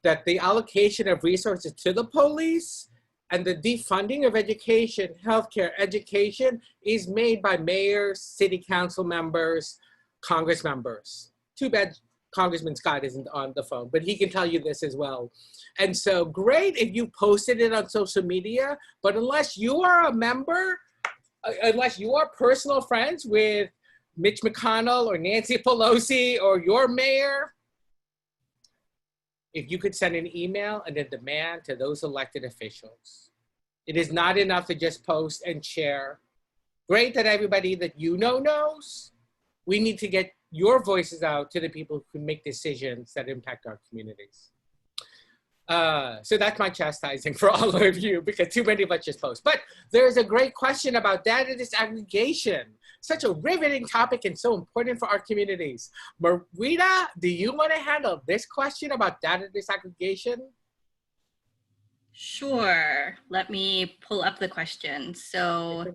That the allocation of resources to the police and the defunding of education, healthcare, education is made by mayors, city council members, Congress members. Too bad Congressman Scott isn't on the phone, but he can tell you this as well. And so great if you posted it on social media, but unless you are a member, unless you are personal friends with Mitch McConnell or Nancy Pelosi or your mayor, if you could send an email and a demand to those elected officials. It is not enough to just post and share. Great that everybody that you know knows. We need to get your voices out to the people who can make decisions that impact our communities. So that's my chastising for all of you, because too many of us just post. But there's a great question about data disaggregation. Such a riveting topic and so important for our communities. Marita, do you want to handle this question about data disaggregation? Sure. Let me pull up the question. So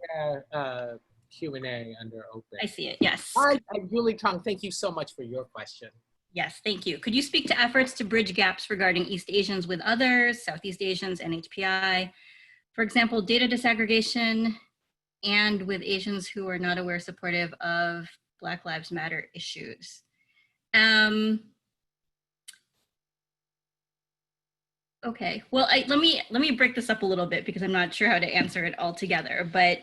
Q&A under open. I see it, yes. Hi, Julie Tong, thank you so much for your question. Yes, thank you. Could you speak to efforts to bridge gaps regarding East Asians with others, Southeast Asians, NHPI? For example, data disaggregation and with Asians who are not aware supportive of Black Lives Matter issues. Okay, well, let me break this up a little bit because I'm not sure how to answer it all together, but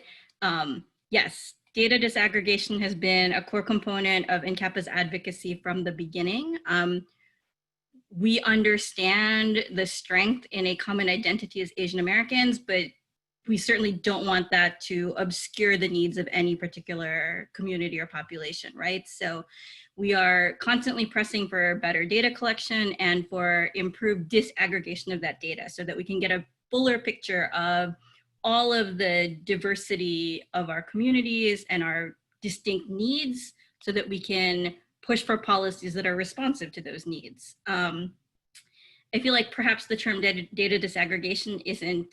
yes, data disaggregation has been a core component of NHPI's advocacy from the beginning. We understand the strength in a common identity as Asian Americans, but we certainly don't want that to obscure the needs of any particular community or population, right? So we are constantly pressing for better data collection and for improved disaggregation of that data so that we can get a fuller picture of all of the diversity of our communities and our distinct needs so that we can push for policies that are responsive to those needs. I feel like perhaps the term data disaggregation isn't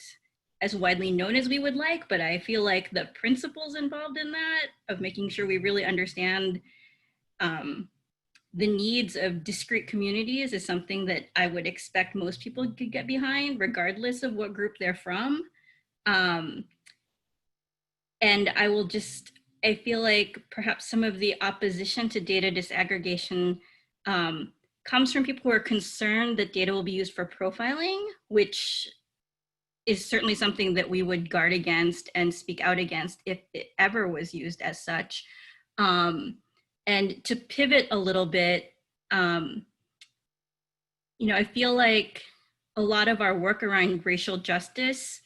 as widely known as we would like, but I feel like the principles involved in that of making sure we really understand the needs of discrete communities is something that I would expect most people could get behind, regardless of what group they're from. And I feel like perhaps some of the opposition to data disaggregation comes from people who are concerned that data will be used for profiling, which is certainly something that we would guard against and speak out against if it ever was used as such. And to pivot a little bit, I feel like a lot of our work around racial justice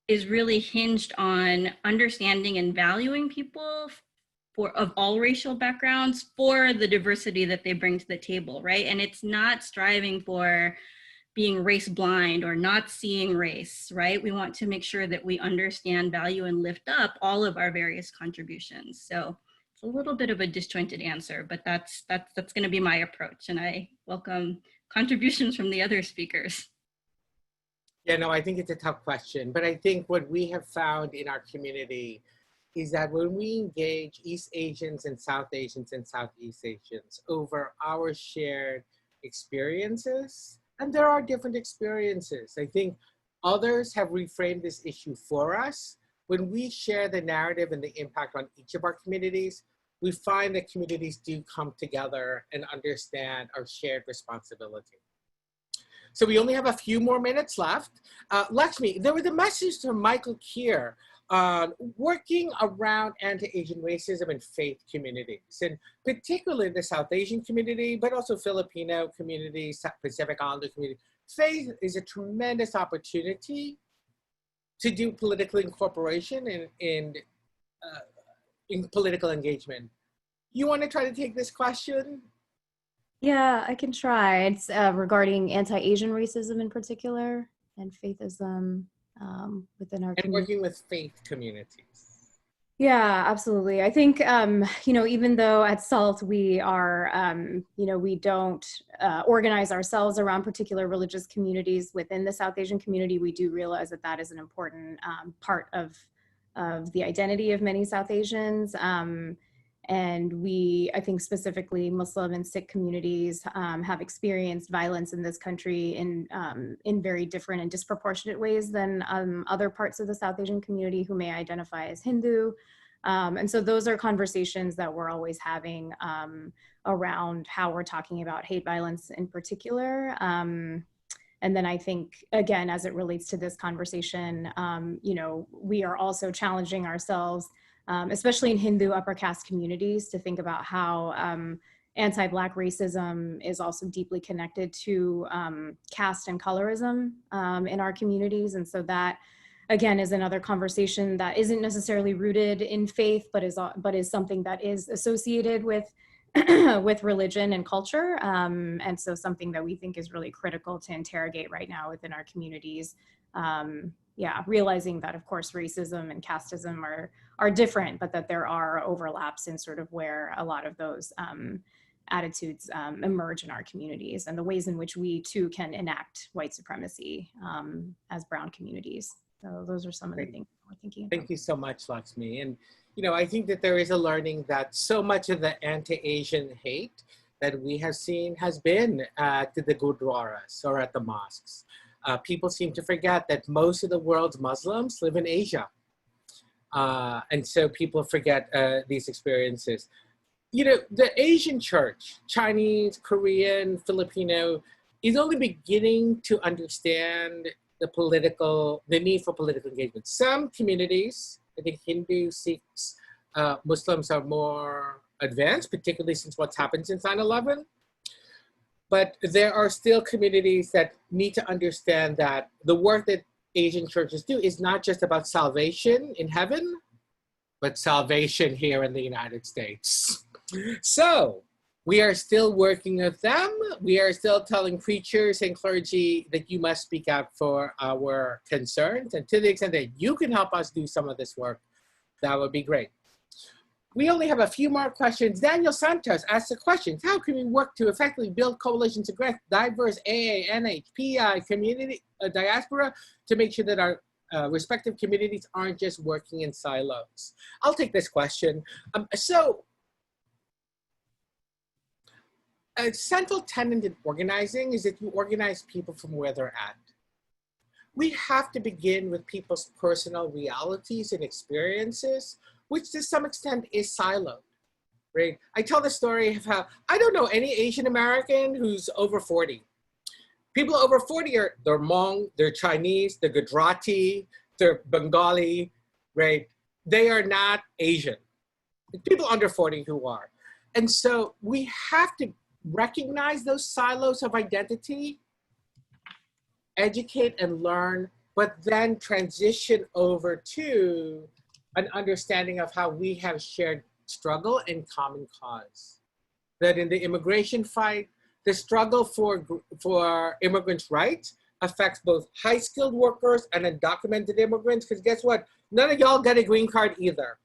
is really hinged on understanding and valuing people of all racial backgrounds for the diversity that they bring to the table, right? And it's not striving for being race blind or not seeing race, right? We want to make sure that we understand, value, and lift up all of our various contributions. So it's a little bit of a disjointed answer, but that's going to be my approach, and I welcome contributions from the other speakers. Yeah, no, I think it's a tough question, but I think what we have found in our community is that when we engage East Asians and South Asians and Southeast Asians over our shared experiences, and there are different experiences. I think others have reframed this issue for us. When we share the narrative and the impact on each of our communities, we find that communities do come together and understand our shared responsibility. So we only have a few more minutes left. Lakshmi, there was a message from Michael Kier working around anti-Asian racism in faith communities, and particularly the South Asian community, but also Filipino communities, Pacific Islander community. Faith is a tremendous opportunity to do political incorporation in political engagement. You want to try to take this question? Yeah, I can try. It's regarding anti-Asian racism in particular and faithism within our and community. working with faith communities. Yeah, absolutely. I think, you know, even though at SALT we are, you know, we don't organize ourselves around particular religious communities within the South Asian community, we do realize that that is an important part of the identity of many South Asians. And we, I think specifically Muslim and Sikh communities have experienced violence in this country in very different and disproportionate ways than other parts of the South Asian community who may identify as Hindu. And so those are conversations that we're always having around how we're talking about hate violence in particular. And then I think, again, as it relates to this conversation, you know, we are also challenging ourselves, especially in Hindu upper caste communities, to think about how anti-Black racism is also deeply connected to caste and colorism in our communities. And so that, again, is another conversation that isn't necessarily rooted in faith, but is something that is associated with with religion and culture. And so something that we think is really critical to interrogate right now within our communities. Yeah, realizing that, of course, racism and casteism are different, but that there are overlaps in sort of where a lot of those attitudes emerge in our communities and the ways in which we too can enact white supremacy as brown communities. So those are some of the things we're thinking about. Thank you so much, Lakshmi. And, you know, I think that there is a learning that so much of the anti-Asian hate that we have seen has been at the gurdwaras or at the mosques. People seem to forget that most of the world's Muslims live in Asia. And so people forget these experiences. You know, the Asian church, Chinese, Korean, Filipino, is only beginning to understand the need for political engagement. Some communities, I think Hindu, Sikhs, Muslims are more advanced, particularly since what's happened since 9/11. But there are still communities that need to understand that the work that Asian churches do is not just about salvation in heaven, but salvation here in the United States. So we are still working with them. We are still telling preachers and clergy that you must speak out for our concerns. And to the extent that you can help us do some of this work, that would be great. We only have a few more questions. Daniel Santos asked the question, how can we work to effectively build coalitions against diverse AA, NHPI community diaspora to make sure that our respective communities aren't just working in silos? I'll take this question. A central tenet in organizing is that you organize people from where they're at. We have to begin with people's personal realities and experiences, which to some extent is siloed, right? I tell the story of how I don't know any Asian American who's over 40. People over 40 they're Hmong, they're Chinese, they're Gujarati, they're Bengali, right? They are not Asian. People under 40 who are. And so we have to recognize those silos of identity, educate and learn, but then transition over to an understanding of how we have shared struggle and common cause. That in the immigration fight, the struggle for immigrants' rights affects both high-skilled workers and undocumented immigrants, because guess what? None of y'all get a green card either.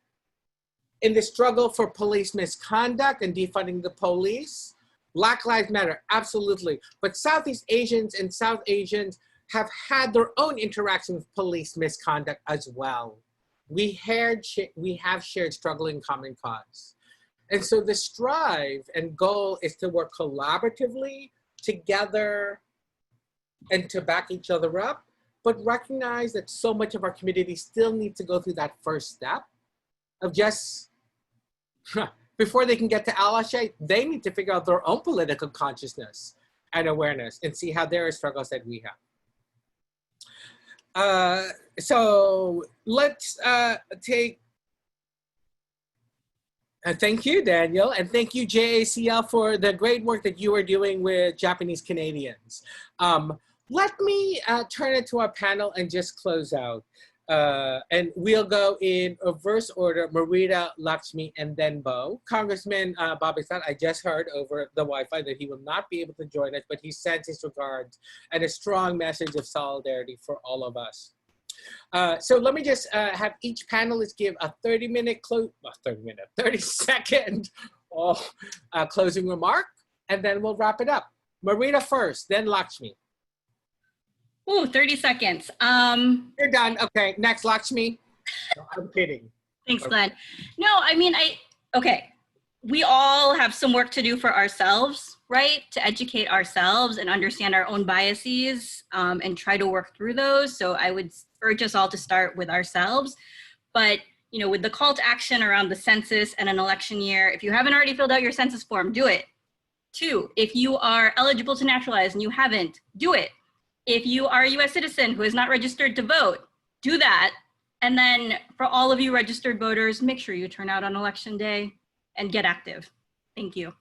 In the struggle for police misconduct and defunding the police, Black Lives Matter, absolutely. But Southeast Asians and South Asians have had their own interaction with police misconduct as well. We have shared struggle in common cause. And so the strive and goal is to work collaboratively together and to back each other up, but recognize that so much of our community still needs to go through that first step of just, before they can get to allyship, they need to figure out their own political consciousness and awareness and see how there are struggles that we have. So let's take, thank you, Daniel, and thank you, JACL, for the great work that you are doing with Japanese Canadians. Let me turn it to our panel and just close out. And we'll go in reverse order, Marita, Lakshmi, and then Bo. Congressman Bobby Scott, I just heard over the Wi-Fi that he will not be able to join us, but he sends his regards and a strong message of solidarity for all of us. So let me just have each panelist give a 30-second closing remark, and then we'll wrap it up. Marita first, then Lakshmi. Ooh, 30 seconds. You're done. Okay, next, Lakshmi. No, I'm kidding. Thanks, Glenn. No, I mean, okay. We all have some work to do for ourselves, right? To educate ourselves and understand our own biases and try to work through those. So I would urge us all to start with ourselves. But, you know, with the call to action around the census and an election year, if you haven't already filled out your census form, do it. 2, if you are eligible to naturalize and you haven't, do it. If you are a US citizen who is not registered to vote, do that. And then for all of you registered voters, make sure you turn out on election day and get active. Thank you.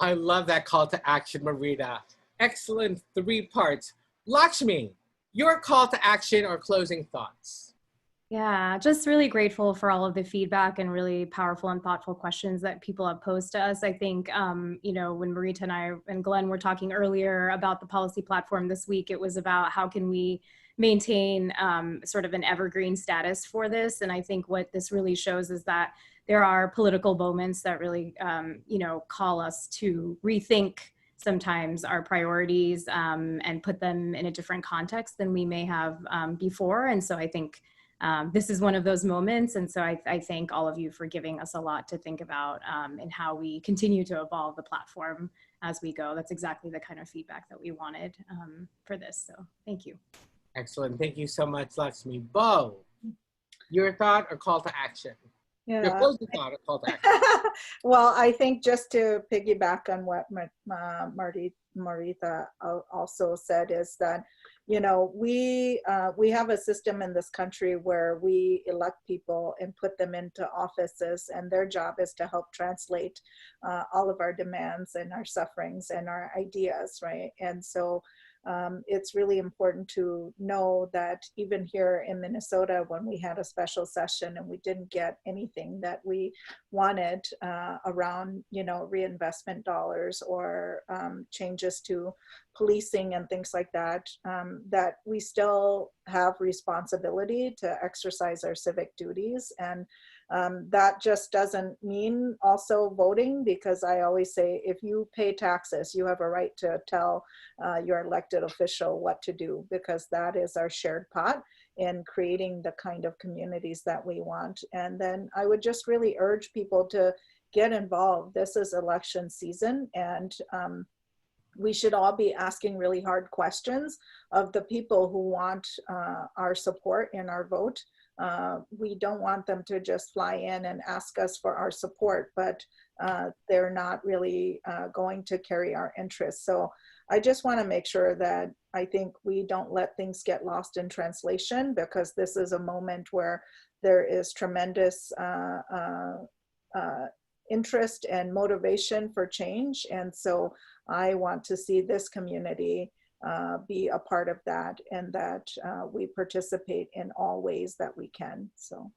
I love that call to action, Marita. Excellent 3 parts. Lakshmi, your call to action or closing thoughts. Yeah, just really grateful for all of the feedback and really powerful and thoughtful questions that people have posed to us. I think, you know, when Marita and I and Glenn were talking earlier about the policy platform this week, it was about how can we maintain sort of an evergreen status for this. And I think what this really shows is that there are political moments that really, you know, call us to rethink sometimes our priorities and put them in a different context than we may have before. And so I think this is one of those moments. And so I thank all of you for giving us a lot to think about and how we continue to evolve the platform as we go. That's exactly the kind of feedback that we wanted for this. So thank you. Excellent. Thank you so much, Lakshmi. Bo, your thought or call to action? Yeah. Your closing thought or call to action? Well, I think just to piggyback on what Marita also said is that, you know, we have a system in this country where we elect people and put them into offices, and their job is to help translate all of our demands and our sufferings and our ideas, right? And so it's really important to know that even here in Minnesota, when we had a special session and we didn't get anything that we wanted around, you know, reinvestment dollars or changes to policing and things like that, that we still have responsibility to exercise our civic duties. And that just doesn't mean also voting, because I always say, if you pay taxes, you have a right to tell your elected official what to do, because that is our shared pot in creating the kind of communities that we want. And then I would just really urge people to get involved. This is election season, and we should all be asking really hard questions of the people who want our support and our vote. We don't want them to just fly in and ask us for our support, but they're not really going to carry our interests. So I just want to make sure that I think we don't let things get lost in translation, because this is a moment where there is tremendous interest and motivation for change. And so I want to see this community be a part of that, and that we participate in all ways that we can. So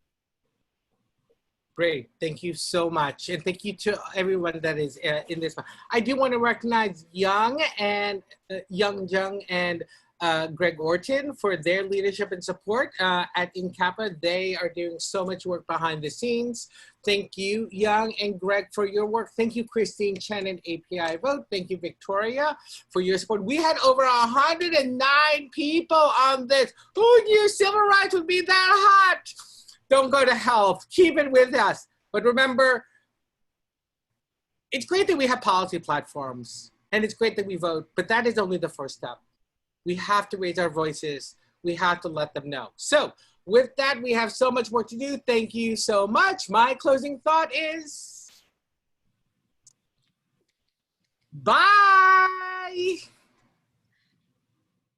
Great. Thank you so much. And thank you to everyone that is in this. I do want to recognize Young Jung and Greg Orton for their leadership and support at INCAPA. They are doing so much work behind the scenes. Thank you, Young and Greg, for your work. Thank you, Christine Chen and API Vote. Thank you, Victoria, for your support. We had over 109 people on this. Who knew civil rights would be that hot? Don't go to hell. Keep it with us. But remember, it's great that we have policy platforms, and it's great that we vote, but that is only the first step. We have to raise our voices. We have to let them know. So with that, we have so much more to do. Thank you so much. My closing thought is, bye.